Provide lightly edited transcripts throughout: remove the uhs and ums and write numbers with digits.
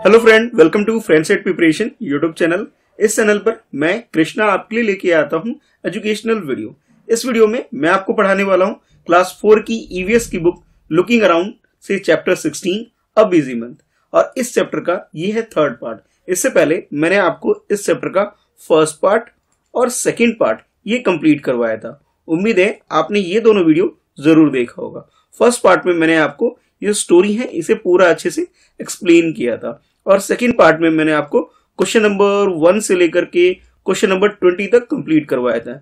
Hello friend, welcome to friend set preparation YouTube channel. इस channel पर मैं कृष्णा आपके लिए लेके आता हूं एजुकेशनल वीडियो। इस वीडियो में मैं आपको पढ़ाने वाला हूं क्लास 4 की ईवीएस की बुक लुकिंग अराउंड से चैप्टर 16 अ बिजी मंथ, और इस चैप्टर का ये है थर्ड पार्ट। इससे पहले मैंने आपको इस चैप्टर का फर्स्ट पार्ट और सेकेंड पार्ट ये कंप्लीट करवाया था। उम्मीद है आपने ये दोनों वीडियो जरूर देखा होगा। फर्स्ट पार्ट में मैंने आपको ये स्टोरी है इसे पूरा अच्छे से एक्सप्लेन किया था, और सेकंड पार्ट में मैंने आपको क्वेश्चन नंबर 1 से लेकर के क्वेश्चन नंबर 20 तक कंप्लीट करवाया था।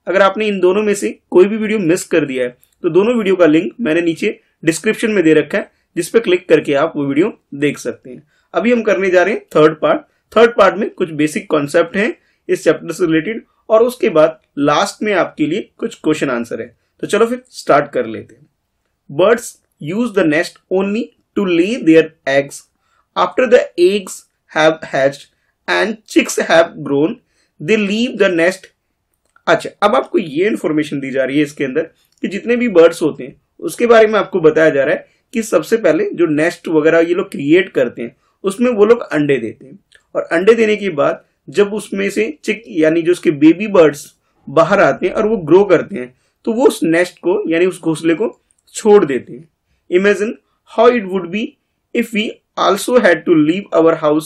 अगर आपने इन दोनों में से कोई भी वीडियो मिस कर दिया है तो दोनों वीडियो का लिंक मैंने नीचे डिस्क्रिप्शन में दे रखा है, जिस पे क्लिक करके आप वो वीडियो देख सकते हैं। अभी हम करने जा रहे हैं थर्ड पार्ट। थर्ड पार्ट में कुछ बेसिक कॉन्सेप्ट हैं इस चैप्टर से रिलेटेड, और उसके बाद लास्ट में आपके लिए कुछ क्वेश्चन आंसर है। तो चलो फिर स्टार्ट कर लेते हैं। Birds use the nest only to lay their eggs. After the eggs have hatched and chicks have grown, they leave the nest. अच्छा, अब आपको ये इंफॉर्मेशन दी जा रही है इसके अंदर कि जितने भी बर्ड्स होते हैं उसके बारे में आपको बताया जा रहा है कि सबसे पहले जो नेस्ट वगैरह ये लोग क्रिएट करते हैं उसमें वो लोग अंडे देते हैं, और अंडे देने के बाद जब उसमें से चिक यानी जो उसके बेबी बर्ड्स बाहर आते हैं और वो ग्रो करते हैं तो वो उस नेस्ट को यानी उस घोंसले को छोड़ देते हैं। Imagine how it would be if we also had to leave our house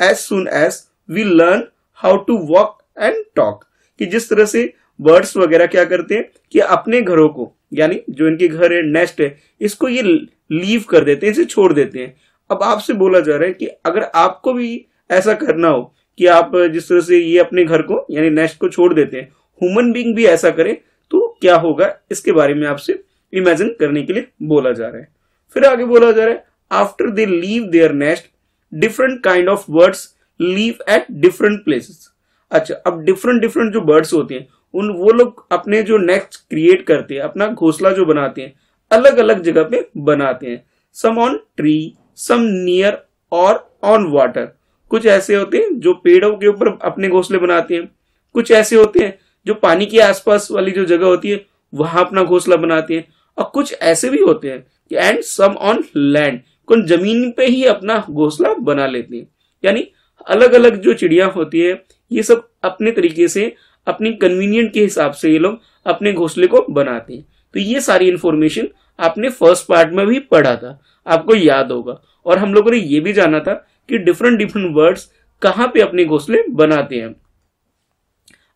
as soon as we learn how to walk and talk। कि जिस तरह से बर्ड्स वगैरह क्या करते हैं कि अपने घरों को यानी जो इनके घर है नेस्ट है इसको ये लीव कर देते हैं, इसे छोड़ देते हैं। अब आपसे बोला जा रहा है कि अगर आपको भी ऐसा करना हो कि आप जिस तरह से ये अपने घर को यानी नेस्ट को छोड़ देते हैं, ह्यूमन बीइंग भी ऐसा करे तो क्या होगा, इसके बारे में आपसे इमेजिन करने के लिए बोला जा रहा है। फिर आगे बोला जा रहा है after they leave their nest different kind of birds leave at different places. अच्छा, अब डिफरेंट जो बर्ड्स होते हैं उन वो लोग अपने जो नेस्ट क्रिएट करते हैं, अपना घोंसला जो बनाते हैं अलग अलग जगह पे बनाते हैं। सम ऑन ट्री, सम नियर और ऑन वाटर। कुछ ऐसे होते हैं जो पेड़ों के ऊपर अपने घोंसले बनाते हैं, कुछ ऐसे होते हैं जो पानी के आसपास वाली जो जगह होती है वहां अपना घोंसला बनाते हैं, और कुछ ऐसे भी होते हैं कि एंड सम ऑन लैंड, कौन जमीन पे ही अपना घोंसला बना लेते हैं। यानी अलग अलग जो चिड़िया होती है ये सब अपने तरीके से अपनी कन्वीनियंट के हिसाब से ये लोग अपने घोंसले को बनाते हैं। तो ये सारी इंफॉर्मेशन आपने फर्स्ट पार्ट में भी पढ़ा था, आपको याद होगा। और हम लोगों ने ये भी जाना था कि डिफरेंट बर्ड्स कहाँ पे अपने घोंसले बनाते हैं।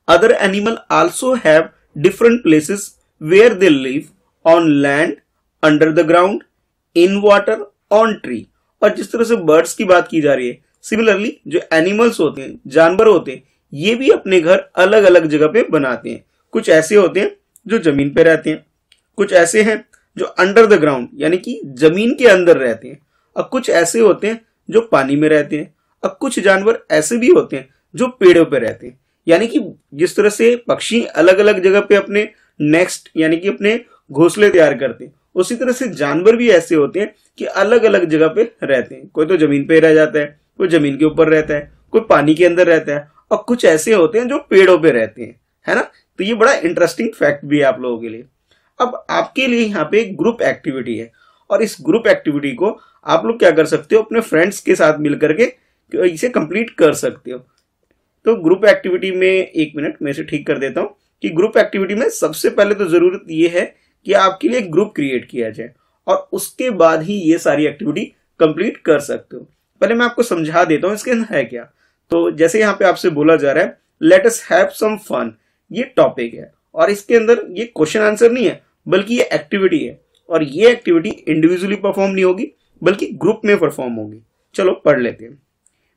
Other animal also have different places where they live, on land, under the ground, in water, on tree। और जिस तरह से बर्ड्स की बात की जा रही है, सिमिलरली जो एनिमल्स होते हैं, जानवर होते हैं, ये भी अपने घर अलग अलग जगह पे बनाते हैं। कुछ ऐसे होते हैं जो जमीन पे रहते हैं, कुछ ऐसे हैं जो अंडर द ग्राउंड यानी कि जमीन के अंदर रहते हैं, और कुछ ऐसे होते हैं जो पानी में रहते हैं, और कुछ जानवर ऐसे भी होते हैं जो पेड़ों पे रहते हैं। यानी कि जिस तरह से पक्षी अलग अलग जगह पे अपने नेक्स्ट यानी कि अपने घोंसले तैयार करते हैं, उसी तरह से जानवर भी ऐसे होते हैं कि अलग अलग जगह पे रहते हैं। कोई तो जमीन पे रह जाता है, कोई जमीन के ऊपर रहता है, कोई पानी के अंदर रहता है, और कुछ ऐसे होते हैं जो पेड़ों पे रहते हैं, है ना। तो ये बड़ा इंटरेस्टिंग फैक्ट भी है आप लोगों के लिए। अब आपके लिए यहाँ पे ग्रुप एक्टिविटी है, और इस ग्रुप एक्टिविटी को आप लोग क्या कर सकते हो, अपने फ्रेंड्स के साथ मिल करके इसे कंप्लीट कर सकते हो। तो ग्रुप एक्टिविटी में, एक मिनट मैं इसे ठीक कर देता हूं कि ग्रुप एक्टिविटी में सबसे पहले तो जरूरत ये है कि आपके लिए ग्रुप क्रिएट किया जाए, और उसके बाद ही ये सारी एक्टिविटी कंप्लीट कर सकते हो। पहले मैं आपको समझा देता हूं इसके अंदर है क्या। तो जैसे यहाँ पे आपसे बोला जा रहा है let us have some fun, ये टॉपिक है, और इसके अंदर ये क्वेश्चन आंसर नहीं है बल्कि ये एक्टिविटी है, और ये एक्टिविटी इंडिविजुअली परफॉर्म नहीं होगी बल्कि ग्रुप में परफॉर्म होगी। चलो पढ़ लेते हैं।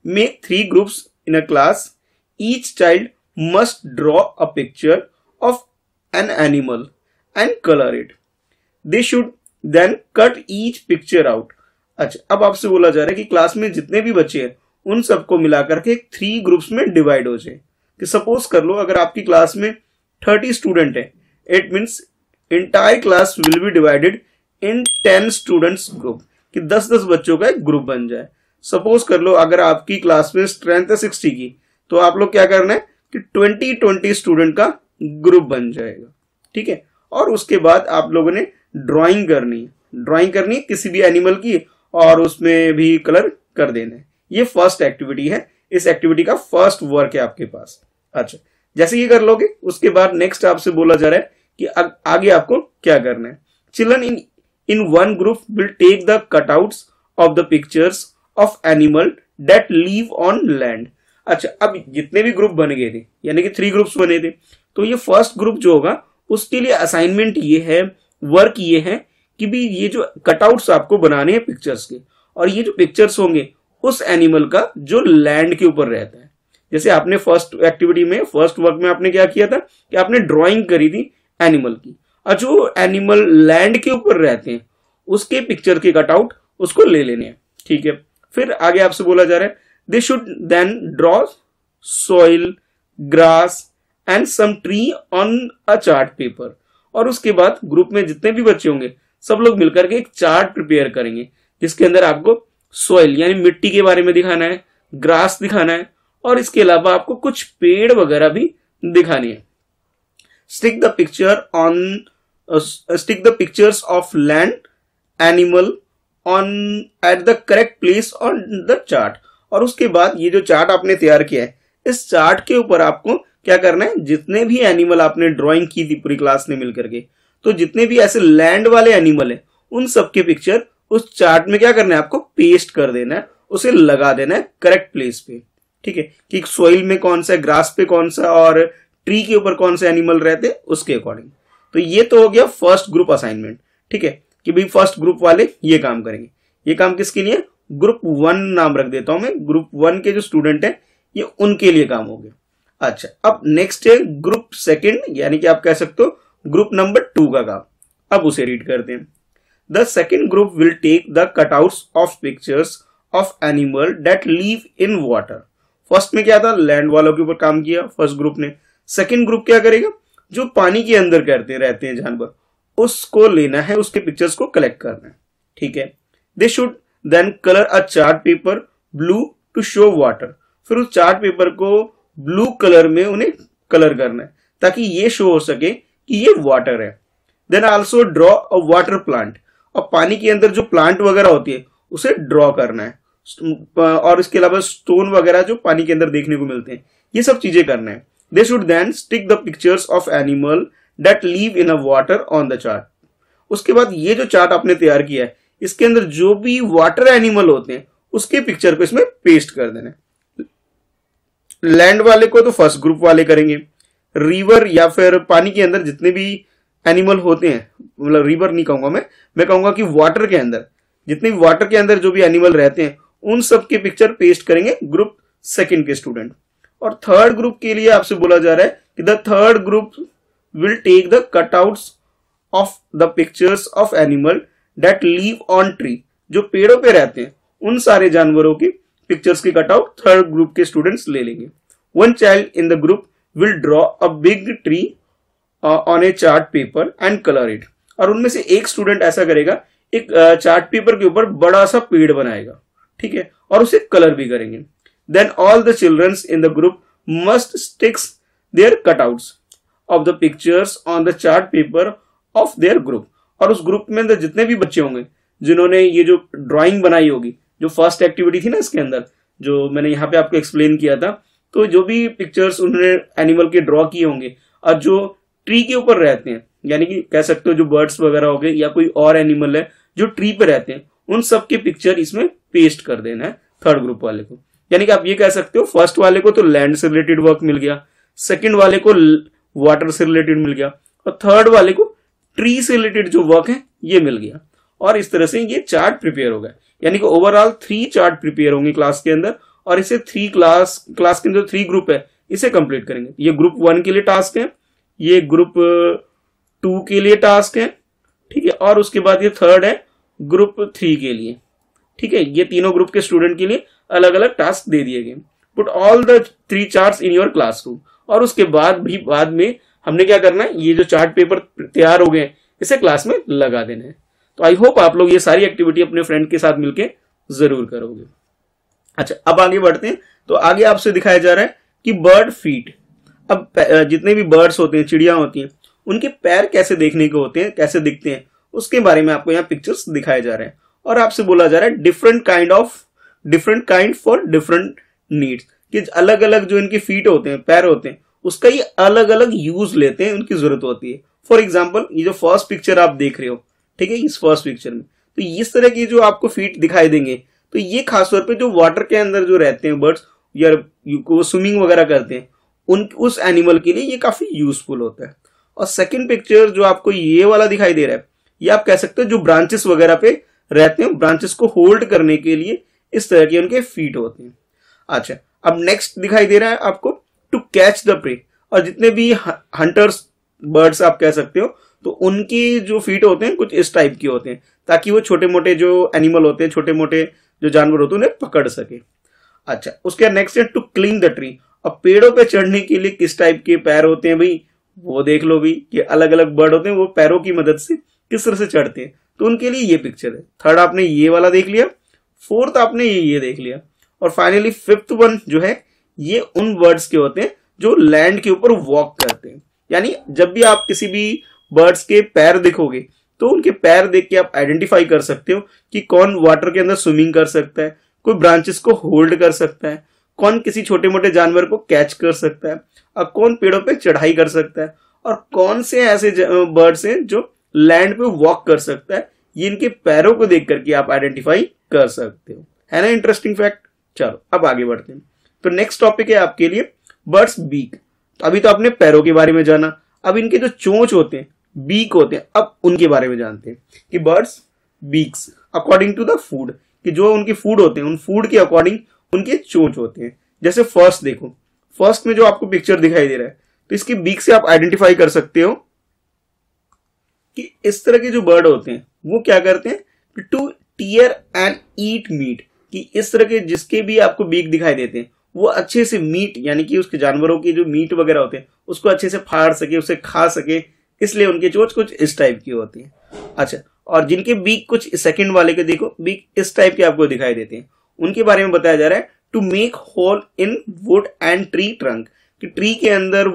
Make 3 groups in a class, each child must draw a picture of an animal and color it. They should then cut each picture out। अच्छा, अब आपसे बोला जा रहा है कि क्लास में जितने भी बच्चे हैं उन सबको मिलाकर के 3 ग्रुप्स में डिवाइड हो जाए। कि सपोज कर लो अगर आपकी क्लास में 30 स्टूडेंट है, it means entire class will be divided in 10 students group, कि 10-10 बच्चों का एक ग्रुप बन जाए। सपोज कर लो अगर आपकी क्लास में स्ट्रेंथ है 60 की, तो आप लोग क्या करना है कि 20-20 स्टूडेंट का ग्रुप बन जाएगा, ठीक है। और उसके बाद आप लोगों ने ड्राइंग करनी है किसी भी एनिमल की, और उसमें भी कलर कर देना है। ये फर्स्ट एक्टिविटी है, इस एक्टिविटी का फर्स्ट वर्क है आपके पास। अच्छा, जैसे ये कर लोगे उसके बाद नेक्स्ट आपसे बोला जा रहा है कि आगे आपको क्या करना है। Children in one group will take the cutouts of the pictures of animal that live on land. अच्छा, अब जितने भी ग्रुप बन गए थे, यानी कि 3 ग्रुप्स बने थे, तो ये फर्स्ट ग्रुप जो होगा उसके लिए असाइनमेंट ये है, वर्क ये है कि भी ये जो कटआउट्स आपको बनाने हैं पिक्चर्स के, और ये जो पिक्चर्स होंगे उस एनिमल का जो लैंड के ऊपर रहता है। जैसे आपने फर्स्ट एक्टिविटी में, फर्स्ट वर्क में आपने क्या किया था कि आपने ड्राइंग करी थी एनिमल की, और जो एनिमल लैंड के ऊपर रहते हैं उसके पिक्चर के कटआउट उसको ले लेने हैं। ठीक है, फिर आगे आपसे बोला जा रहा है they should then draw soil, grass and some tree on a chart paper. और उसके बाद ग्रुप में जितने भी बच्चे होंगे सब लोग मिलकर के एक चार्ट प्रिपेयर करेंगे जिसके अंदर आपको सॉइल यानी मिट्टी के बारे में दिखाना है, ग्रास दिखाना है, और इसके अलावा आपको कुछ पेड़ वगैरह भी दिखानी है। Stick the pictures of land animal on at the correct place on the chart. और उसके बाद ये जो चार्ट आपने तैयार किया है, इस चार्ट के ऊपर आपको क्या करना है, जितने भी एनिमल आपने ड्राइंग की थी पूरी क्लास ने मिलकर के, तो जितने भी ऐसे लैंड वाले एनिमल है उन सबके पिक्चर उस चार्ट में क्या करना है, आपको पेस्ट कर देना है, उसे लगा देना है करेक्ट प्लेस पे। ठीक है, कि सोइल में कौन सा, ग्रास पे कौन सा और ट्री के ऊपर कौन से एनिमल रहते उसके अकॉर्डिंग। तो ये तो हो गया फर्स्ट ग्रुप असाइनमेंट। ठीक है, कि भाई फर्स्ट ग्रुप वाले ये काम करेंगे। ये काम किसके लिए, ग्रुप 1 नाम रख देता हूं मैं, ग्रुप 1 के जो स्टूडेंट है ये उनके लिए काम हो गया। अच्छा, अब नेक्स्ट है ग्रुप सेकंड, यानी कि आप कह सकते हो ग्रुप नंबर 2 का काम। अब उसे रीड करते हैं। The second group will take the cutouts of pictures of animal that live in water. First में क्या था, लैंड वालों के ऊपर काम किया फर्स्ट ग्रुप ने। सेकंड ग्रुप क्या करेगा, जो पानी के अंदर करते रहते हैं जानवर, उसको लेना है, उसके पिक्चर्स को कलेक्ट करना है। ठीक है, they should then colour a chart paper blue to show water. फिर उस चार्ट पेपर को ब्लू कलर में उन्हें कलर करना है ताकि ये शो हो सके कि ये वाटर है। Then also draw a water plant, और पानी के अंदर जो प्लांट वगैरह होती है उसे ड्रॉ करना है, और इसके अलावा स्टोन वगैरह जो पानी के अंदर देखने को मिलते हैं, ये सब चीजें करना है। They should then stick the pictures of animal that live in a water on the chart. उसके बाद ये जो चार्ट आपने तैयार किया है इसके अंदर जो भी वाटर एनिमल होते हैं उसके पिक्चर को इसमें पेस्ट कर देना है। लैंड वाले को तो फर्स्ट ग्रुप वाले करेंगे, रिवर या फिर पानी के अंदर जितने भी एनिमल होते हैं, मतलब रिवर नहीं कहूंगा मैं कहूंगा कि वाटर के अंदर जितने भी वाटर के अंदर जो भी एनिमल रहते हैं उन सब के पिक्चर पेस्ट करेंगे ग्रुप सेकंड के स्टूडेंट। और थर्ड ग्रुप के लिए आपसे बोला जा रहा है कि the third group will take the cutouts of the pictures of animal that live on tree. जो पेड़ों पे रहते हैं उन सारे जानवरों की पिक्चर्स के कटआउट थर्ड ग्रुप के स्टूडेंट्स ले लेंगे। One child in the group will draw a big tree on A chart paper and colour it. और उनमें से एक स्टूडेंट ऐसा करेगा, एक चार्ट पेपर के ऊपर बड़ा सा पेड़ बनाएगा, ठीक है, और उसे कलर भी करेंगे। Then all the childrens in the group must sticks their cutouts of the pictures on the chart paper of their group. और उस ग्रुप में जितने भी बच्चे होंगे जिन्होंने ये जो ड्राइंग बनाई होगी, जो फर्स्ट एक्टिविटी थी ना इसके अंदर, जो मैंने यहाँ पे आपको एक्सप्लेन किया था, तो जो भी पिक्चर्स उन्होंने एनिमल के ड्रॉ किए होंगे और जो ट्री के ऊपर रहते हैं, यानी कि कह सकते हो जो बर्ड्स वगैरह हो गए या कोई और एनिमल है जो ट्री पे रहते हैं, उन सब के पिक्चर इसमें पेस्ट कर देना है थर्ड ग्रुप वाले को। यानी कि आप ये कह सकते हो फर्स्ट वाले को तो लैंड से रिलेटेड वर्क मिल गया, सेकंड वाले को वाटर से रिलेटेड मिल गया, और थर्ड वाले को ट्री से रिलेटेड जो वर्क है ये मिल गया। और इस तरह से ये चार्ट प्रिपेयर हो गया। यानी कि ओवरऑल 3 चार्ट प्रिपेयर होंगे क्लास के अंदर, और इसे 3 क्लास के अंदर 3 ग्रुप है, इसे कंप्लीट करेंगे। ये ग्रुप 1 के लिए टास्क है, ये ग्रुप 2 के लिए टास्क है, ठीक है, और उसके बाद ये थर्ड है ग्रुप 3 के लिए, ठीक है। ये तीनों ग्रुप के स्टूडेंट के लिए अलग अलग टास्क दे दिए गए। Put all the 3 charts in your classroom. और उसके बाद में हमने क्या करना है, ये जो चार्ट पेपर तैयार हो गए इसे क्लास में लगा देना है। तो आई होप आप लोग ये सारी एक्टिविटी अपने फ्रेंड के साथ मिलके जरूर करोगे। अच्छा, अब आगे बढ़ते हैं। तो आगे आपसे दिखाया जा रहा है कि बर्ड फीट। अब जितने भी बर्ड्स होते हैं, चिड़िया होती हैं, उनके पैर कैसे देखने को होते हैं, कैसे दिखते हैं, उसके बारे में आपको यहाँ पिक्चर्स दिखाए जा रहे हैं। और आपसे बोला जा रहा है different kind of different kind for different needs, कि अलग अलग जो इनके फीट होते हैं, पैर होते हैं, उसका ये अलग अलग यूज लेते हैं, उनकी जरूरत होती है। फॉर एग्जाम्पल ये जो फर्स्ट पिक्चर आप देख रहे हो, ठीक है, इस फर्स्ट पिक्चर में तो इस तरह की जो आपको फीट दिखाई देंगे, तो ये खासतौर पे जो वाटर के अंदर जो रहते हैं बर्ड्स या स्विमिंग वगैरह करते हैं, उस एनिमल के लिए ये काफी यूजफुल होता है। और सेकंड पिक्चर जो आपको ये वाला दिखाई दे रहा है, ये आप कह सकते हो जो ब्रांचेस वगैरह पे रहते हैं, ब्रांचेस को होल्ड करने के लिए इस तरह के उनके फीट होते हैं। अच्छा, अब नेक्स्ट दिखाई दे रहा है आपको टू कैच द प्रे, और जितने भी हंटर्स बर्ड्स आप कह सकते हो, तो उनकी जो फीट होते हैं कुछ इस टाइप के होते हैं, ताकि वो छोटे मोटे जो एनिमल होते हैं, छोटे मोटे जो जानवर होते हैं, उन्हें पकड़ सके। अच्छा, उसके नेक्स्ट है टू क्लिंग द ट्री। अब पेड़ों पे चढ़ने के लिए किस टाइप के पैर होते हैं भाई, वो देख लो भी कि अलग अलग बर्ड होते हैं, वो पैरों की मदद से किस तरह से चढ़ते हैं, तो उनके लिए ये पिक्चर है। थर्ड आपने ये वाला देख लिया, फोर्थ आपने ये देख लिया, और फाइनली फिफ्थ वन जो है, ये उन बर्ड्स के होते हैं जो लैंड के ऊपर वॉक करते हैं। यानी जब भी आप किसी भी बर्ड्स के पैर देखोगे, तो उनके पैर देख के आप आइडेंटिफाई कर सकते हो कि कौन वाटर के अंदर स्विमिंग कर सकता है, कोई ब्रांचेस को होल्ड कर सकता है, कौन किसी छोटे मोटे जानवर को कैच कर सकता है, और कौन पेड़ों पे चढ़ाई कर सकता है, और कौन से ऐसे बर्ड्स हैं जो लैंड पे वॉक कर सकता है। ये इनके पैरों को देख करके आप आइडेंटिफाई कर सकते हो, है ना इंटरेस्टिंग फैक्ट। चलो अब आगे बढ़ते हैं। तो नेक्स्ट टॉपिक है आपके लिए बर्ड्स बीक। अभी तो आपने पैरों के बारे में जाना, अब इनके जो चोंच होते हैं, बीक होते हैं, अब उनके बारे में जानते हैं कि birds beaks according to the food, कि जो उनके फूड होते हैं, उन फूड के अकॉर्डिंग उनके चोंच होते हैं। जैसे फर्स्ट देखो, फर्स्ट में जो आपको पिक्चर दिखाई दे रहा है, तो इसकी बीक से आप आइडेंटिफाई कर सकते हो कि इस तरह के जो बर्ड होते हैं वो क्या करते हैं, to tear and eat meat, कि इस तरह के जिसके भी आपको बीक दिखाई देते हैं वो अच्छे से मीट, यानी कि उसके जानवरों की जो मीट वगैरह होते हैं उसको अच्छे से फाड़ सके, उसे खा सके, इसलिए उनके चोंच कुछ इस टाइप की होती है। अच्छा, और जिनके बीक कुछ सेकंड वाले के देखो, बीक इस टाइप के आपको दिखाई देते हैं, उनके बारे में बताया जा रहा है to make hole in wood and tree trunk, कि ट्री के अंदर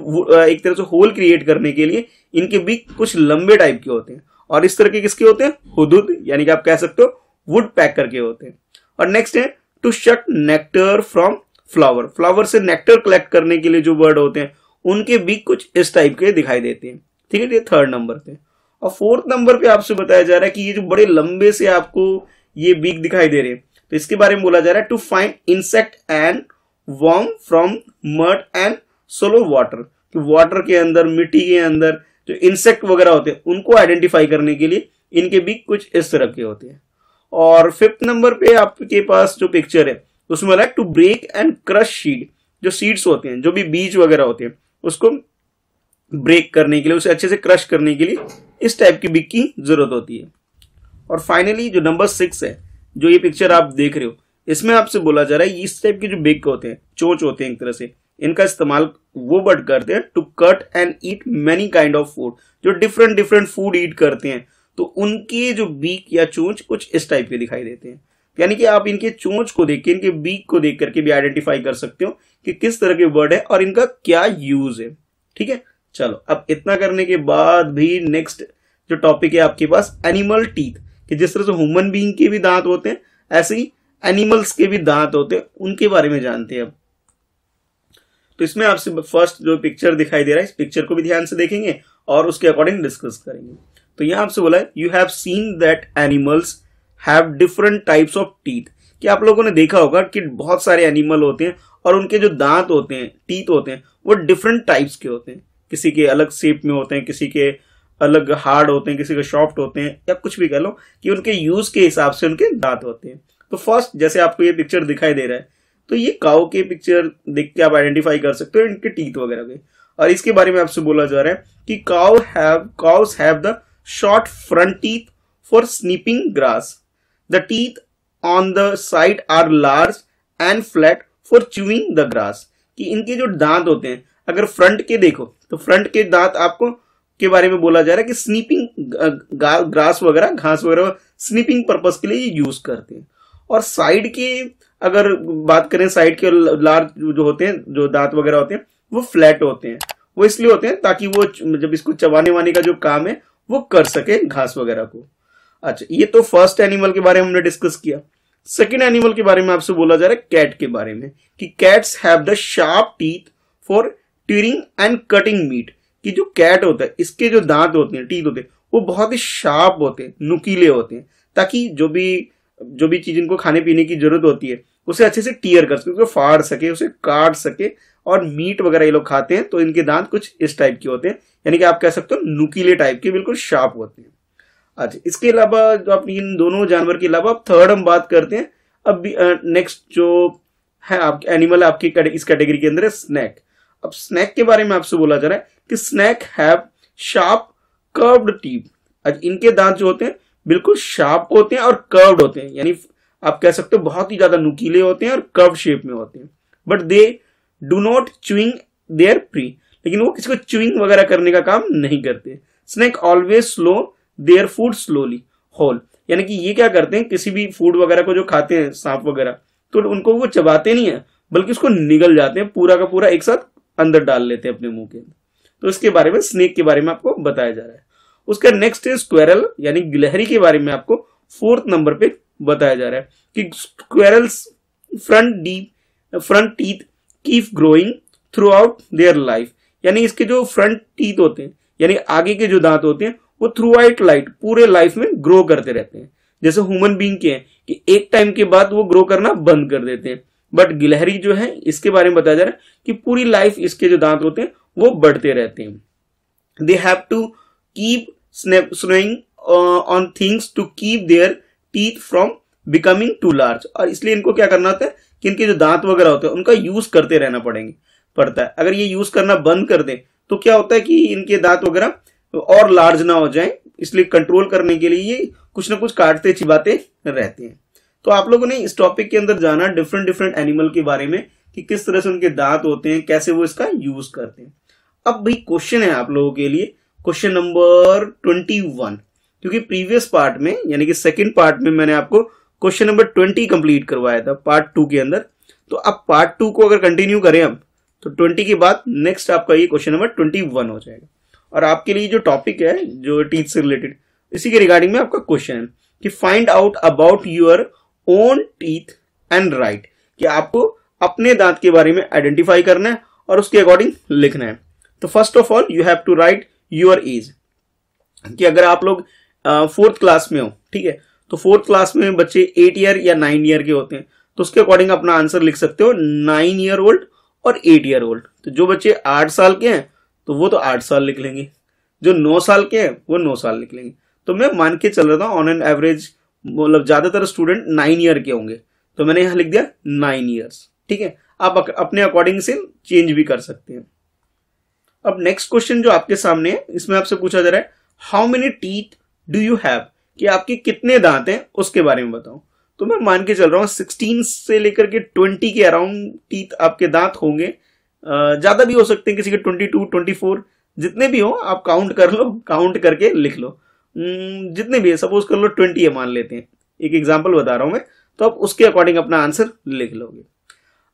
एक तरह से होल क्रिएट करने के लिए इनके बीक कुछ लंबे टाइप के होते हैं। और इस तरह के किसके होते हैं, हुदुद, यानी कि आप कह सकते हो वुड पैकर के होते हैं। और नेक्स्ट है टू शक नेक्टर फ्रॉम फ्लावर, फ्लावर से नेक्टर कलेक्ट करने के लिए जो बर्ड होते हैं उनके बीक कुछ इस टाइप के दिखाई देते हैं। ठीक है, ये थर्ड नंबर पे। और फोर्थ नंबर पे आपसे बताया जा रहा है कि ये जो बड़े लंबे से आपको ये बीक दिखाई दे रहे हैं, तो इसके बारे में बोला जा रहा है to find insect and worm from mud and shallow water, कि वाटर के अंदर, मिट्टी के अंदर जो इंसेक्ट वगैरह होते हैं उनको आइडेंटिफाई करने के लिए इनके बीक कुछ इस तरह के होते हैं। और फिफ्थ नंबर पे आपके पास जो पिक्चर है उसमें बोला to break and crush seed, जो सीड्स होते हैं, जो भी बीज वगैरह होते हैं, उसको ब्रेक करने के लिए, उसे अच्छे से क्रश करने के लिए इस टाइप की बीक की जरूरत होती है। और फाइनली जो नंबर 6 है, जो ये पिक्चर आप देख रहे हो, इसमें आपसे बोला जा रहा है इस टाइप के जो बीक होते हैं, चोंच होते हैं एक तरह से, इनका इस्तेमाल वो बर्ड करते हैं to cut and eat many kind of food, जो डिफरेंट डिफरेंट फूड ईट करते हैं, तो उनके जो बीक या चोंच कुछ इस टाइप के दिखाई देते हैं। यानी कि आप इनके चोंच को देख के, इनके बीक को देख करके भी आइडेंटिफाई कर सकते हो कि किस तरह के बर्ड है और इनका क्या यूज है। ठीक है, चलो अब इतना करने के बाद भी नेक्स्ट जो टॉपिक है आपके पास एनिमल टीथ, कि जिस तरह से ह्यूमन बीइंग के भी दांत होते हैं ऐसे ही एनिमल्स के भी दांत होते हैं, उनके बारे में जानते हैं अब। तो इसमें आपसे फर्स्ट जो पिक्चर दिखाई दे रहा है, इस पिक्चर को भी ध्यान से देखेंगे और उसके अकॉर्डिंग डिस्कस करेंगे। तो यहां आपसे बोला है you have seen that animals have different types of teeth, कि आप लोगों ने देखा होगा कि बहुत सारे एनिमल होते हैं और उनके जो दांत होते हैं, टीथ होते हैं, वो डिफरेंट टाइप्स के होते हैं। किसी के अलग शेप में होते हैं, किसी के अलग हार्ड होते हैं, किसी के सॉफ्ट होते हैं, या कुछ भी कह लो कि उनके यूज के हिसाब से उनके दांत होते हैं। तो फर्स्ट जैसे आपको ये पिक्चर दिखाई दे रहा है, तो ये काऊ के पिक्चर देख के आप आइडेंटिफाई कर सकते हो इनके टीथ वगैरह के। और इसके बारे में आपसे बोला जा रहा है कि cows have the short front teeth for snipping grass, the teeth on the side are large and flat for chewing the grass, कि इनके जो दांत होते हैं, अगर फ्रंट के देखो तो फ्रंट के दांत आपको के बारे में बोला जा रहा है कि स्नीपिंग ग्रास वगैरह, घास वगैरह स्नीपिंग पर्पस के लिए ये यूज करते हैं। और साइड के अगर बात करें, साइड के लार्ज जो होते हैं, जो दांत वगैरह होते हैं, वो फ्लैट होते हैं। वो इसलिए होते हैं ताकि वो जब इसको चबाने वाने का जो काम है वो कर सके घास वगैरह को। अच्छा, ये तो फर्स्ट एनिमल के बारे में हमने डिस्कस किया। सेकेंड एनिमल के बारे में आपसे बोला जा रहा है कैट के बारे में कि cats have the sharp teeth for tearing and cutting meat. कि जो कैट होता है इसके जो दांत होते हैं, टीथ होते हैं, वो बहुत ही शार्प होते हैं, नुकीले होते हैं, ताकि जो भी चीज इनको खाने पीने की जरूरत होती है उसे अच्छे से टीयर कर सके, उसको फाड़ सके, उसे काट सके। और मीट वगैरह ये लोग खाते हैं तो इनके दांत कुछ इस टाइप के होते हैं, यानी कि आप कह सकते हो नुकीले टाइप के, बिल्कुल शार्प होते हैं। अच्छा, इसके अलावा जो आप इन दोनों जानवर के अलावा अब थर्ड हम बात करते हैं। अब नेक्स्ट जो है आपके एनिमल आपकी इस कैटेगरी के अंदर है स्नैक। अब स्नैक के बारे में आपसे बोला जा रहा है कि snake have sharp curved teeth. आज इनके दांत जो होते हैं बिल्कुल शार्प होते हैं और कर्व्ड होते हैं, यानी आप कह सकते हो बहुत ही ज्यादा नुकीले होते हैं और कर्व शेप में होते हैं। But they do not chewing their prey, लेकिन वो किसी को च्यूइंग वगैरह करने का काम नहीं करते। Snake always swallow their food slowly whole, यानी कि ये क्या करते हैं, किसी भी फूड वगैरह को जो खाते हैं सांप वगैरह, तो उनको वो चबाते नहीं है बल्कि उसको निगल जाते हैं, पूरा का पूरा एक साथ अंदर डाल लेते हैं अपने मुंह के अंदर। तो इसके बारे में स्नेक के बारे में आपको बताया जा रहा है। उसका नेक्स्ट है स्क्वेरल, यानी गिलहरी के बारे में आपको फोर्थ नंबर पे बताया जा रहा है कि squirrels front teeth keep growing through out their life, यानी इसके जो फ्रंट टीथ होते हैं यानी आगे के जो दांत होते हैं वो थ्रू आउट लाइफ पूरे लाइफ में ग्रो करते रहते हैं। जैसे ह्यूमन बीइंग के हैं कि एक टाइम के बाद वो ग्रो करना बंद कर देते हैं, बट गिलहरी जो है इसके बारे में बताया जा रहा है कि पूरी लाइफ इसके जो दांत होते हैं वो बढ़ते रहते हैं। They have to keep gnawing on things to keep their teeth from becoming too large, और इसलिए इनको क्या करना होता है कि इनके जो दांत वगैरह होते हैं उनका यूज करते रहना पड़ता है। अगर ये यूज करना बंद कर दे तो क्या होता है कि इनके दांत वगैरह और लार्ज ना हो जाए, इसलिए कंट्रोल करने के लिए ये कुछ ना कुछ काटते चिबाते रहते हैं। तो आप लोगों ने इस टॉपिक के अंदर जाना डिफरेंट एनिमल के बारे में कि किस तरह से उनके दांत होते हैं, कैसे वो इसका यूज करते हैं। अब भाई क्वेश्चन है आप लोगों के लिए, क्वेश्चन नंबर 21, क्योंकि प्रीवियस पार्ट में यानी कि सेकंड पार्ट में मैंने आपको क्वेश्चन नंबर 20 कंप्लीट करवाया था पार्ट 2 के अंदर। तो अब पार्ट 2 को अगर कंटिन्यू करें हम तो 20 के बाद नेक्स्ट आपका ये क्वेश्चन नंबर 21 हो जाएगा। और आपके लिए जो टॉपिक है जो टीथ से रिलेटेड, इसी के रिगार्डिंग में आपका क्वेश्चन है कि find out about your own teeth and right, कि आपको अपने दांत के बारे में आइडेंटिफाई करना है और उसके अकॉर्डिंग लिखना है। तो first of all you have to write your age, कि अगर आप लोग 4th क्लास में हो, ठीक है, तो 4th क्लास में बच्चे 8 ईयर या 9 ईयर के होते हैं, तो उसके अकॉर्डिंग अपना आंसर लिख सकते हो 9 ईयर ओल्ड और 8 ईयर ओल्ड। तो जो बच्चे 8 साल के हैं तो वो तो 8 साल लिख लेंगे, जो 9 साल के हैं वो 9 साल लिख लेंगे। तो मैं मान के चल रहा था ऑन एन एवरेज मतलब ज्यादातर स्टूडेंट 9 ईयर के होंगे, तो मैंने यहां लिख दिया 9 ईयर्स, ठीक है। आप अपने अकॉर्डिंग से चेंज भी कर सकते हैं। अब नेक्स्ट क्वेश्चन जो आपके सामने है इसमें आपसे पूछा जा रहा है how many teeth do you have, कि आपके कितने दांत हैं उसके बारे में बताओ। तो मैं मान के चल रहा हूँ 16 से लेकर के 20 के अराउंड टीथ आपके दांत होंगे, ज्यादा भी हो सकते हैं, किसी के 22, 24, जितने भी हो आप काउंट कर लो, काउंट करके लिख लो। जितने भी है, सपोज कर लो 20 है मान लेते हैं, एक एग्जांपल बता रहा हूं मैं, तो आप उसके अकॉर्डिंग अपना आंसर लिख लोगे।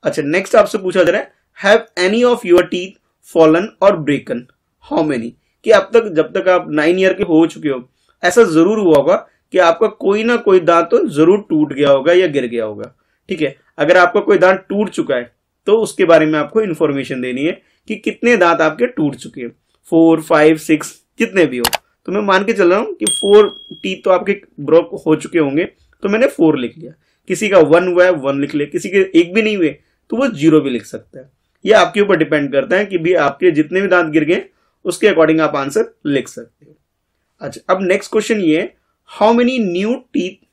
अच्छा, नेक्स्ट आपसे पूछा जा रहा है have any of your teeth fallen और ब्रेकन, हाउ मेनी, कि अब तक जब तक आप 9 ईयर के हो चुके हो ऐसा जरूर हुआ होगा कि आपका कोई ना कोई दांत तो जरूर टूट गया होगा या गिर गया होगा, ठीक है। अगर आपका कोई दांत टूट चुका है तो उसके बारे में आपको इन्फॉर्मेशन देनी है कि कितने दांत आपके टूट चुके हैं, 4, 5, 6 जितने भी हो। तो मैं मान के चल रहा हूं कि 4 टीथ तो आपके ब्रोक हो चुके होंगे, तो मैंने 4 लिख लिया। किसी का 1 हुआ है 1 लिख ले, किसी के 1 भी नहीं हुए तो वो 0 भी लिख सकता है। ये आपके ऊपर डिपेंड करता है कि भी आपके जितने भी दांत गिर गए उसके अकॉर्डिंग आप आंसर लिख सकते हो। अच्छा, अब नेक्स्ट क्वेश्चन ये है how many new teeth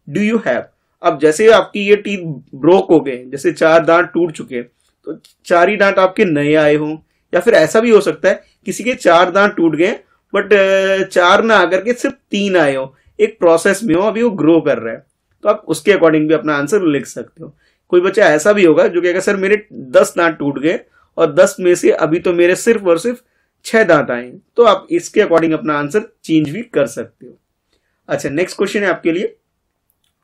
do you have. अब जैसे आपकी ये टीथ ब्रोक हो गए, जैसे 4 दांत टूट चुके तो 4 ही दांत आपके नए आए हों, या फिर ऐसा भी हो सकता है किसी के 4 दांत टूट गए बट 4 ना आकर के सिर्फ 3 आए हो, एक प्रोसेस में हो, अभी वो ग्रो कर रहा है, तो आप उसके अकॉर्डिंग भी अपना आंसर लिख सकते हो। कोई बच्चा ऐसा भी होगा जो कहेगा सर मेरे 10 दांत टूट गए और 10 में से अभी तो मेरे सिर्फ और सिर्फ 6 दांत आए, तो आप इसके अकॉर्डिंग अपना आंसर चेंज भी कर सकते हो। अच्छा, नेक्स्ट क्वेश्चन है आपके लिए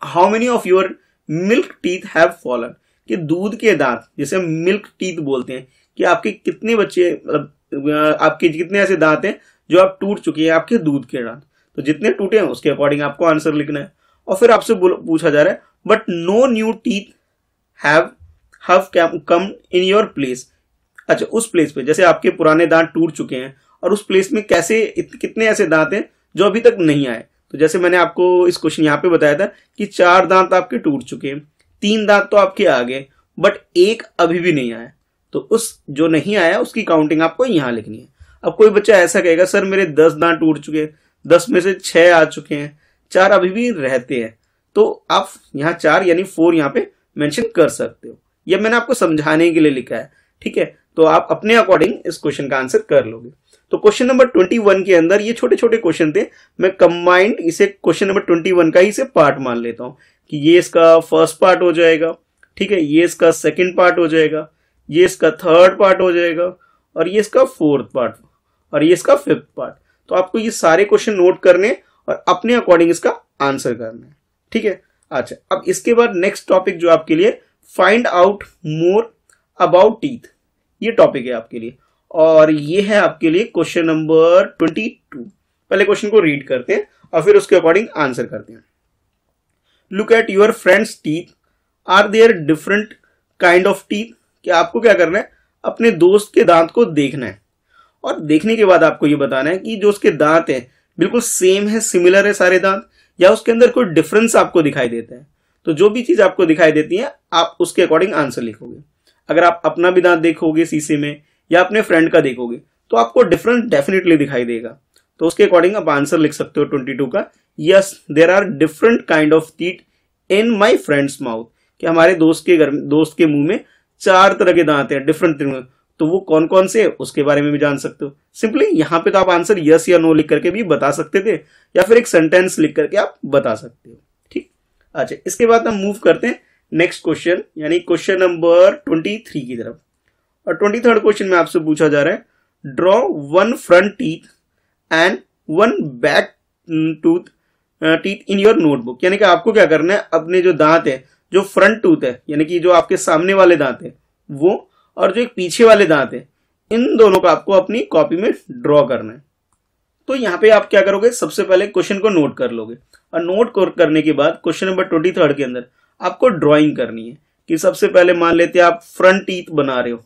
how many of your milk teeth have fallen, कि दूध के दांत जिसे हम मिल्क टीथ बोलते हैं, कि आपके कितने बच्चे मतलब आपके कितने ऐसे दांत हैं जो आप टूट चुके हैं आपके दूध के दांत। तो जितने टूटे हैं उसके अकॉर्डिंग आपको आंसर लिखना है। और फिर आपसे पूछा जा रहा है but no new teeth have come in your place. अच्छा, उस प्लेस पे जैसे आपके पुराने दांत टूट चुके हैं और उस प्लेस में कितने ऐसे दांत हैं जो अभी तक नहीं आए। तो जैसे मैंने आपको इस क्वेश्चन यहाँ पे बताया था कि 4 दांत आपके टूट चुके हैं, 3 दांत तो आपके आ गए, बट एक अभी भी नहीं आया। तो उस जो नहीं आया उसकी काउंटिंग आपको यहाँ लिखनी है। अब कोई बच्चा ऐसा कहेगा सर मेरे 10 दांत टूट चुके हैं, 10 में से 6 आ चुके हैं, 4 अभी भी रहते हैं, तो आप यहाँ 4 यानी 4 यहाँ पे मेंशन कर सकते हो। यह मैंने आपको समझाने के लिए लिखा है, ठीक है। तो आप अपने अकॉर्डिंग इस क्वेश्चन का आंसर कर लोगे। तो क्वेश्चन नंबर 21 के अंदर ये छोटे छोटे क्वेश्चन थे, मैं कंबाइंड इसे क्वेश्चन नंबर 21 का ही इसे पार्ट मान लेता हूं कि ये इसका फर्स्ट पार्ट हो जाएगा, ठीक है, ये इसका सेकंड पार्ट हो जाएगा, ये इसका थर्ड पार्ट हो जाएगा, और ये इसका फोर्थ पार्ट, और ये इसका फिफ्थ पार्ट। तो आपको ये सारे क्वेश्चन नोट करने और अपने अकॉर्डिंग इसका आंसर करना है, ठीक है। अच्छा, अब इसके बाद नेक्स्ट टॉपिक जो आपके लिए find out more about teeth, ये टॉपिक है आपके लिए, और ये है आपके लिए क्वेश्चन नंबर 22। पहले क्वेश्चन को रीड करते हैं और फिर उसके अकॉर्डिंग आंसर करते हैं। Look at your friends teeth, are there different kind of teeth. क्या आपको क्या करना है, अपने दोस्त के दांत को देखना है, और देखने के बाद आपको ये बताना है कि जो उसके दांत हैं बिल्कुल सेम है, सिमिलर है सारे दांत, या उसके अंदर कोई डिफरेंस आपको दिखाई देता है। तो जो भी चीज आपको दिखाई देती है आप उसके अकॉर्डिंग आंसर लिखोगे। अगर आप अपना भी दांत देखोगे शीशे में या अपने फ्रेंड का देखोगे तो आपको डिफरेंस डेफिनेटली दिखाई देगा। तो उसके अकॉर्डिंग आप आंसर लिख सकते हो 22 का, yes there are different kind of teeth in my friends mouth. कि हमारे दोस्त के मुंह में 4 तरह के दांत हैं, डिफरेंट। तो वो कौन कौन से उसके बारे में भी जान सकते हो। सिंपली यहाँ पे तो आप आंसर यस या नो लिख करके भी बता सकते थे, या फिर एक सेंटेंस लिख करके आप बता सकते हो, ठीक। अच्छा, इसके बाद हम मूव करते हैं नेक्स्ट क्वेश्चन यानी क्वेश्चन नंबर 23 की तरफ। और 23rd क्वेश्चन में आपसे पूछा जा रहा है draw 1 front teeth and 1 back teeth in your notebook. यानी कि आपको क्या करना है, अपने जो दांत है, जो फ्रंट टूथ है यानी कि जो आपके सामने वाले दांत है वो, और जो एक पीछे वाले दांत है, इन दोनों का आपको अपनी कॉपी में ड्रॉ करना है। तो यहाँ पे आप क्या करोगे, सबसे पहले क्वेश्चन को नोट कर लोगे, और नोट करने के बाद क्वेश्चन नंबर 23 के अंदर आपको ड्राइंग करनी है। कि सबसे पहले मान लेते हैं आप फ्रंट टीथ बना रहे हो,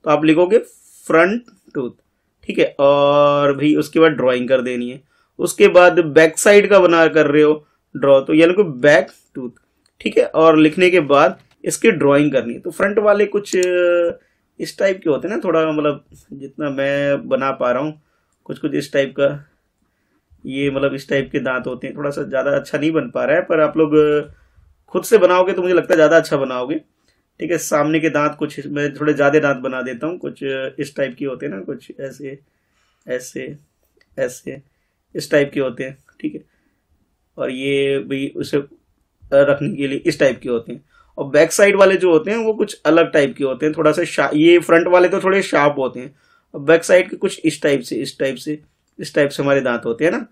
तो आप लिखोगे फ्रंट टूथ, ठीक है, और भी उसके बाद ड्राइंग कर देनी है। उसके बाद बैक साइड का बना कर रहे हो ड्रॉ, तो यानी कि बैक टूथ, ठीक है, और लिखने के बाद इसकी ड्राइंग करनी है। तो फ्रंट वाले कुछ इस टाइप के होते हैं ना, थोड़ा मतलब जितना मैं बना पा रहा हूँ कुछ कुछ इस टाइप का, ये मतलब इस टाइप के दांत होते हैं। थोड़ा सा ज़्यादा अच्छा नहीं बन पा रहा है, पर आप लोग खुद से बनाओगे तो मुझे लगता है ज़्यादा अच्छा बनाओगे, ठीक है। सामने के दांत कुछ मैं थोड़े ज़्यादा दांत बना देता हूँ, कुछ इस टाइप के होते हैं ना, कुछ ऐसे ऐसे ऐसे इस टाइप के होते हैं, ठीक है, और ये भी उसे रखने के लिए इस टाइप के होते हैं। और बैक साइड वाले जो होते हैं वो कुछ अलग टाइप के होते हैं, थोड़ा सा ये फ्रंट वाले तो थोड़े शार्प होते हैं, और बैक साइड के कुछ इस टाइप से इस टाइप से इस टाइप से हमारे दांत होते हैं ना,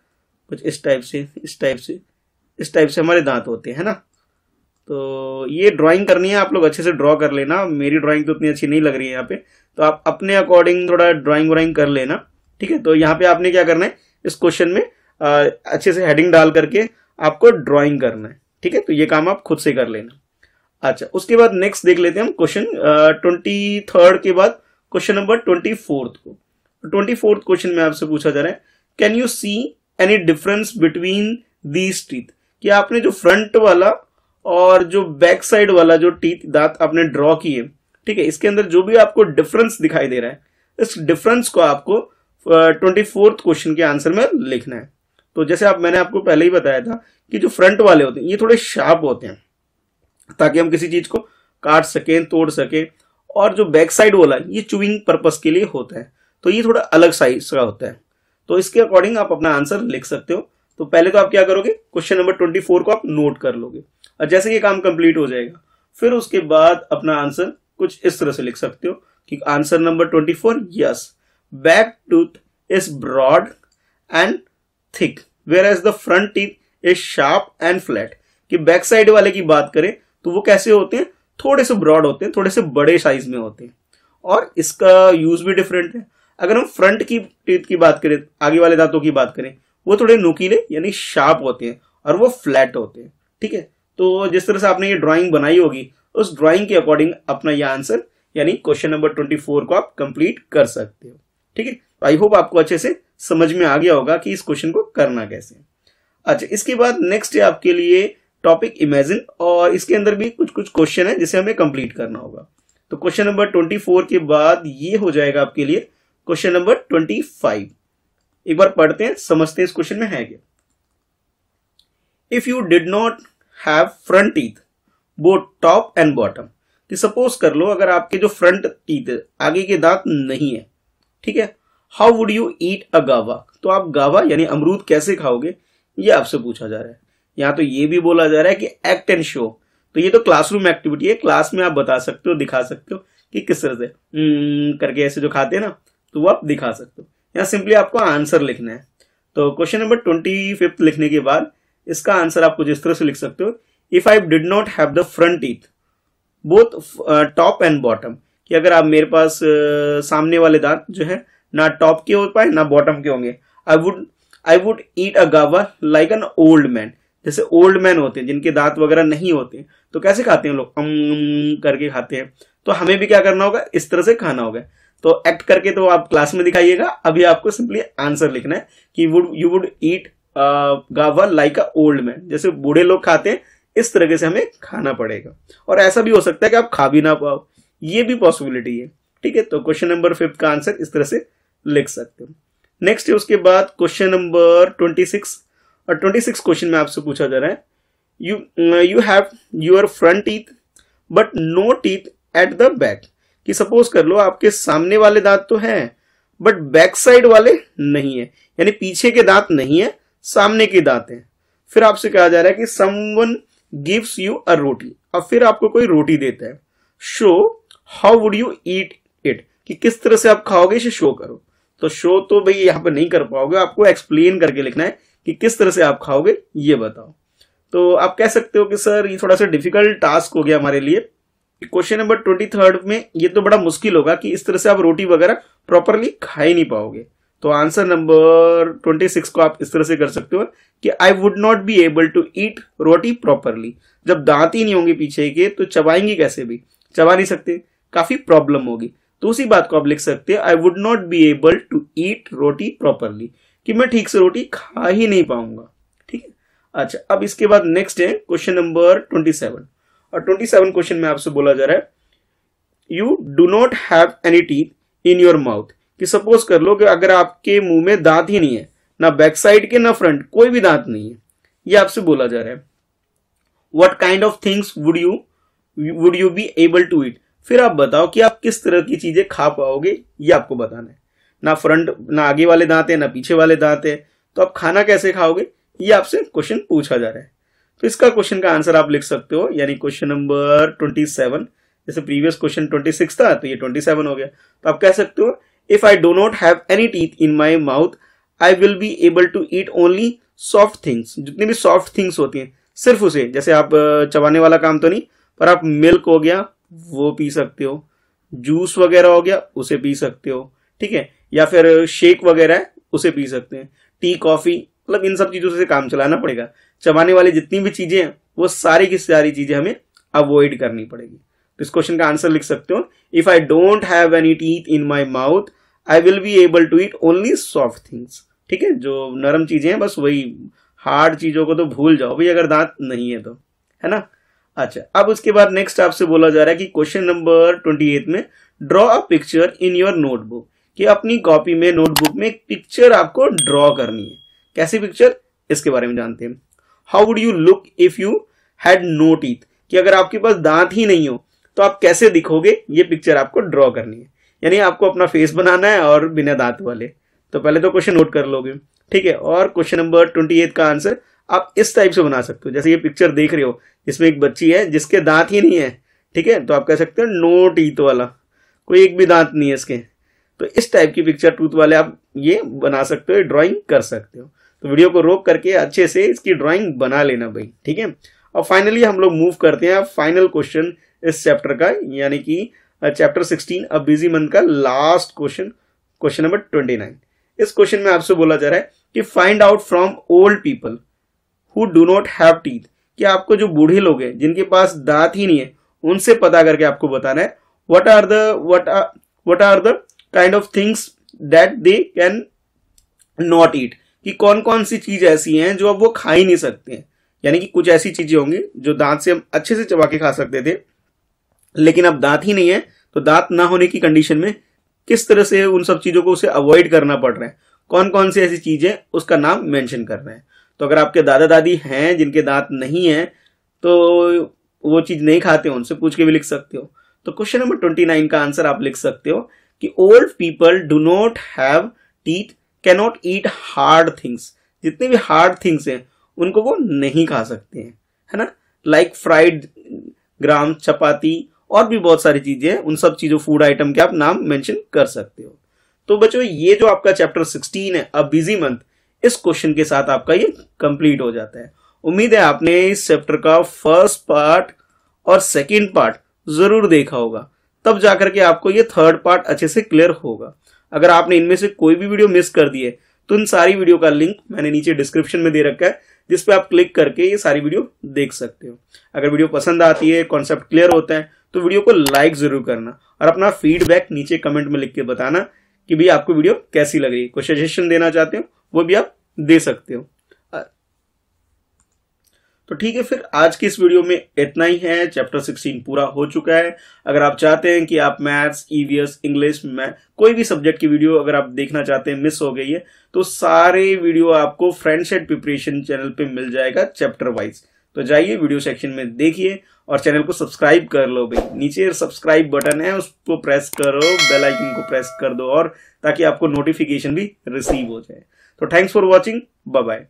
कुछ इस टाइप से इस टाइप से इस टाइप से हमारे दांत होते हैं ना। तो ये ड्राइंग करनी है, आप लोग अच्छे से ड्रॉ कर लेना। मेरी ड्राइंग तो उतनी अच्छी नहीं लग रही है यहाँ पे, तो आप अपने अकॉर्डिंग थोड़ा ड्राइंग व्राइंग कर लेना, ठीक है। तो यहाँ पे आपने क्या करना है, इस क्वेश्चन में अच्छे से हेडिंग डाल करके आपको ड्राइंग करना है, ठीक है। तो ये काम आप खुद से कर लेना। अच्छा, उसके बाद नेक्स्ट देख लेते हैं हम क्वेश्चन 23rd के बाद क्वेश्चन नंबर 24th को। 24th क्वेश्चन में आपसे पूछा जा रहा है can you see any difference between these teeth. कि आपने जो फ्रंट वाला और जो बैक साइड वाला जो टीथ दांत आपने ड्रॉ किए, ठीक है, इसके अंदर जो भी आपको डिफरेंस दिखाई दे रहा है, इस डिफरेंस को आपको 24th क्वेश्चन के आंसर में लिखना है। तो जैसे मैंने आपको पहले ही बताया था कि जो फ्रंट वाले होते हैं ये थोड़े शार्प होते हैं, ताकि हम किसी चीज को काट सकें, तोड़ सकें, और जो बैक साइड वाला ये चुविंग पर्पस के लिए होता है, तो ये थोड़ा अलग साइज का होता है। तो इसके अकॉर्डिंग आप अपना आंसर लिख सकते हो। तो पहले तो आप क्या करोगे, क्वेश्चन नंबर 24 को आप नोट कर लोगे, और जैसे ये काम कंप्लीट हो जाएगा फिर उसके बाद अपना आंसर कुछ इस तरह से लिख सकते हो कि answer number 24 yes back tooth is broad and thick whereas the front teeth is sharp and flat. कि बैक साइड वाले की बात करें तो वो कैसे होते हैं, थोड़े से ब्रॉड होते हैं, थोड़े से बड़े साइज में होते हैं, और इसका यूज भी डिफरेंट है। अगर हम फ्रंट की टीथ की बात करें, आगे वाले दांतों की बात करें, वो थोड़े नुकीले यानी शार्प होते हैं और वो फ्लैट होते हैं, ठीक है। तो जिस तरह से आपने ये ड्राइंग बनाई होगी उस ड्राइंग के अकॉर्डिंग अपना ये आंसर यानी क्वेश्चन नंबर 24 को आप कंप्लीट कर सकते हो। ठीक है, आई होप आपको अच्छे से समझ में आ गया होगा कि इस क्वेश्चन को करना कैसे। अच्छा, इसके बाद नेक्स्ट है आपके लिए टॉपिक इमेजिन, और इसके अंदर भी कुछ कुछ क्वेश्चन है जिसे हमें कंप्लीट करना होगा। तो क्वेश्चन नंबर 24 के बाद ये हो जाएगा आपके लिए क्वेश्चन नंबर 25। एक बार पढ़ते हैं, समझते हैं इस क्वेश्चन में है क्या। If you did not have front teeth both top and bottom, कि सपोज कर लो अगर आपके जो फ्रंट टीथ है, आगे के दांत नहीं है, ठीक है, हाउ वुड यू ईट अ गावा, तो आप गावा यानी अमरूद कैसे खाओगे, ये आपसे पूछा जा रहा है। यहाँ तो ये भी बोला जा रहा है कि एक्ट एंड शो, तो ये तो क्लासरूम एक्टिविटी है, क्लास में आप बता सकते हो, दिखा सकते हो कि किस तरह से करके ऐसे जो खाते हैं ना, तो वो आप दिखा सकते हो। यहाँ सिंपली आपको आंसर लिखना है। तो क्वेश्चन नंबर 25 लिखने के बाद इसका आंसर आपको जिस तरह से लिख सकते हो, if I did not have the front teeth both top and bottom, कि अगर आप मेरे पास सामने वाले दांत जो है ना टॉप के हो पाए ना बॉटम के होंगे, आई वुड ईट अ गावा लाइक एन ओल्ड मैन, जैसे ओल्ड मैन होते हैं जिनके दांत वगैरह नहीं होते, तो कैसे खाते हैं लोग, करके खाते हैं, तो हमें भी क्या करना होगा, इस तरह से खाना होगा। तो एक्ट करके तो आप क्लास में दिखाइएगा, अभी आपको सिंपली आंसर लिखना है कि यू वुड ईट गावा लाइक अ ओल्ड मैन, जैसे बूढ़े लोग खाते हैं इस तरीके से हमें खाना पड़ेगा। और ऐसा भी हो सकता है कि आप खा भी ना पाओ, ये भी पॉसिबिलिटी है। ठीक है, तो क्वेश्चन नंबर 5 का आंसर इस तरह से लिख सकते हो। नेक्स्ट है उसके बाद क्वेश्चन नंबर 26, और 26 क्वेश्चन में आपसे पूछा जा रहा है, you have your front teeth but no teeth at the back, कि सपोज कर लो आपके सामने वाले दांत तो हैं बट बैक साइड वाले नहीं है, यानी पीछे के दांत नहीं है, सामने के दांत हैं। फिर आपसे कहा जा रहा है कि समवन गिव्स यू अ रोटी, और फिर आपको कोई रोटी देता है, show how would you eat it, कि किस तरह से आप खाओगे, इसे शो करो। तो शो तो भाई यहाँ पे नहीं कर पाओगे, आपको एक्सप्लेन करके लिखना है कि किस तरह से आप खाओगे, ये बताओ। तो आप कह सकते हो कि सर ये थोड़ा सा डिफिकल्ट टास्क हो गया हमारे लिए। क्वेश्चन नंबर 23 में ये तो बड़ा मुश्किल होगा कि इस तरह से आप रोटी वगैरह प्रॉपरली खा ही नहीं पाओगे। तो आंसर नंबर 26 को आप इस तरह से कर सकते हो कि I would not be able to eat roti properly, जब दांत ही नहीं होंगे पीछे के तो चबाएंगे कैसे, भी चबा नहीं सकते, काफी प्रॉब्लम होगी। तो उसी बात को आप लिख सकते हैं, I would not be able to eat roti properly, कि मैं ठीक से रोटी खा ही नहीं पाऊंगा। ठीक है, अच्छा, अब इसके बाद नेक्स्ट है क्वेश्चन नंबर 27, और 27 क्वेश्चन में आपसे बोला जा रहा है, you do not have any teeth in your mouth, कि सपोज कर लो कि अगर आपके मुंह में दांत ही नहीं है, ना बैक साइड के ना फ्रंट, कोई भी दांत नहीं है, ये आपसे बोला जा रहा है। What kind of things would you be able to eat, फिर आप बताओ कि आप किस तरह की चीजें खा पाओगे, ये आपको बताना है। ना फ्रंट, ना आगे वाले दांत है, ना पीछे वाले दांत है, तो आप खाना कैसे खाओगे, ये आपसे क्वेश्चन पूछा जा रहा है। तो इसका क्वेश्चन का आंसर आप लिख सकते हो, यानी क्वेश्चन नंबर 27, जैसे प्रीवियस क्वेश्चन 26 था तो ये 27 हो गया। तो आप कह सकते हो, if I do not have any teeth in my mouth I will be able to eat only soft things, जितनी भी सॉफ्ट थिंग्स होती हैं सिर्फ उसे, जैसे आप चबाने वाला काम तो नहीं, पर आप मिल्क हो गया वो पी सकते हो, जूस वगैरह हो गया उसे पी सकते हो, ठीक है, या फिर शेक वगैरह है उसे पी सकते हैं, टी कॉफी, मतलब इन सब चीजों से काम चलाना पड़ेगा। चबाने वाली जितनी भी चीजें हैं वो सारी की सारी चीजें हमें अवॉइड करनी पड़ेगी। तो इस क्वेश्चन का आंसर लिख सकते हो, if I don't have any teeth in my mouth I will be able to eat only soft things. ठीक है, जो नरम चीजें हैं बस वही, हार्ड चीजों को तो भूल जाओ भाई अगर दांत नहीं है तो, है ना। अच्छा, अब उसके बाद नेक्स्ट आपसे बोला जा रहा है कि क्वेश्चन नंबर 28 में draw a picture in your notebook, कि अपनी कॉपी में, नोटबुक में एक पिक्चर आपको ड्रॉ करनी है। कैसी पिक्चर, इसके बारे में जानते हैं। How would you look if you had no teeth, कि अगर आपके पास दांत ही नहीं हो तो आप कैसे दिखोगे, ये पिक्चर आपको ड्रॉ करनी है। यानी आपको अपना फेस बनाना है और बिना दांत वाले। तो पहले तो क्वेश्चन नोट कर लोगे, ठीक है। और क्वेश्चन नंबर 28 का आंसर आप इस टाइप से बना सकते हो, जैसे ये पिक्चर देख रहे हो जिसमें एक बच्ची है जिसके दांत ही नहीं है, ठीक है, तो आप कह सकते हो नो टीथ वाला, कोई एक भी दांत नहीं है इसके। तो इस टाइप की पिक्चर टूथ वाले आप ये बना सकते हो, ड्राइंग कर सकते हो। तो वीडियो को रोक करके अच्छे से इसकी ड्राइंग बना लेना भाई, ठीक है। और फाइनली हम लोग मूव करते हैं फाइनल क्वेश्चन इस चैप्टर का, यानी कि चैप्टर 16 अ बिजी मंथ का लास्ट क्वेश्चन, क्वेश्चन नंबर 29। इस क्वेश्चन में आपसे बोला जा रहा है कि find out from old people who do not have teeth, कि आपको जो बूढ़े लोग हैं जिनके पास दांत ही नहीं है उनसे पता करके आपको बताना है what are the kind of things that they can not eat, कि कौन कौन सी चीज ऐसी हैं जो अब वो खा ही नहीं सकते हैं। यानी कि कुछ ऐसी चीजें होंगी जो दांत से हम अच्छे से चबा के खा सकते थे, लेकिन अब दांत ही नहीं है, तो दांत ना होने की कंडीशन में किस तरह से उन सब चीजों को उसे अवॉइड करना पड़ रहा है, कौन कौन सी ऐसी चीजें उसका नाम मेंशन करना है। तो अगर आपके दादा दादी हैं जिनके दांत नहीं है तो वो चीज नहीं खाते हो, उनसे पूछ के भी लिख सकते हो। तो क्वेश्चन नंबर 29 का आंसर आप लिख सकते हो कि old people do not have teeth, cannot eat hard things. जितने भी हार्ड थिंग्स हैं उनको वो नहीं खा सकते हैं, है ना। लाइक फ्राइड ग्राम, चपाती और भी बहुत सारी चीजें हैं, उन सब चीजों फूड आइटम के आप नाम मेंशन कर सकते हो। तो बच्चों ये जो आपका चैप्टर 16 है अ बिजी मंथ, इस क्वेश्चन के साथ आपका ये कंप्लीट हो जाता है। उम्मीद है आपने इस चैप्टर का फर्स्ट पार्ट और सेकंड पार्ट जरूर देखा होगा, तब जाकर के आपको ये थर्ड पार्ट अच्छे से क्लियर होगा। अगर आपने इनमें से कोई भी वीडियो मिस कर दी है तो इन सारी वीडियो का लिंक मैंने नीचे डिस्क्रिप्शन में दे रखा है, जिस पे आप क्लिक करके ये सारी वीडियो देख सकते हो। अगर वीडियो पसंद आती है, कॉन्सेप्ट क्लियर होता है, तो वीडियो को लाइक जरूर करना और अपना फीडबैक नीचे कमेंट में लिख के बताना कि भाई आपको वीडियो कैसी लग रही है। कोई सजेशन देना चाहते हो वो भी आप दे सकते हो। तो ठीक है, फिर आज की इस वीडियो में इतना ही है। चैप्टर 16 पूरा हो चुका है। अगर आप चाहते हैं कि आप मैथ्स, ईवीएस, इंग्लिश, कोई भी सब्जेक्ट की वीडियो अगर आप देखना चाहते हैं, मिस हो गई है, तो सारे वीडियो आपको फ्रेंड्स एट प्रिपरेशन चैनल पे मिल जाएगा चैप्टर वाइज। तो जाइए वीडियो सेक्शन में देखिए और चैनल को सब्सक्राइब कर लो भाई। नीचे सब्सक्राइब बटन है, उसको प्रेस करो, बेल आइकन को प्रेस कर दो और ताकि आपको नोटिफिकेशन भी रिसीव हो जाए। तो thanks for watching, bye bye.